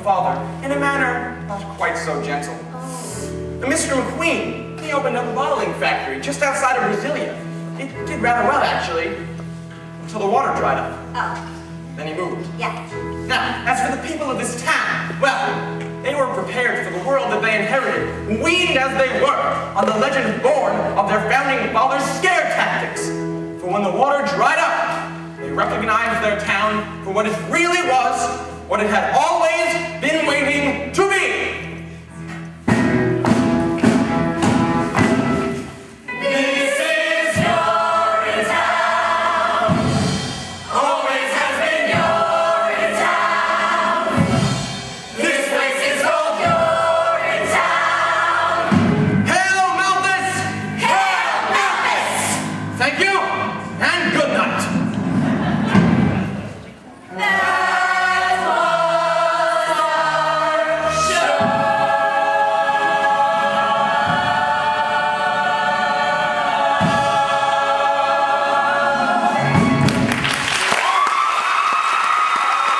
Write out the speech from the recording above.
father in a manner not quite so gentle. The Mr. McQueen, he opened up a bottling factory just outside of Brasilia. It did rather well, actually, until the water dried up. Oh. Then he moved. Yeah. Now, as for the people of this town, well, they were prepared for the world that they inherited, weaned as they were on the legend born of their founding fathers' scare tactics. For when the water dried up, they recognized their town for what it really was, what it had always been waiting to be.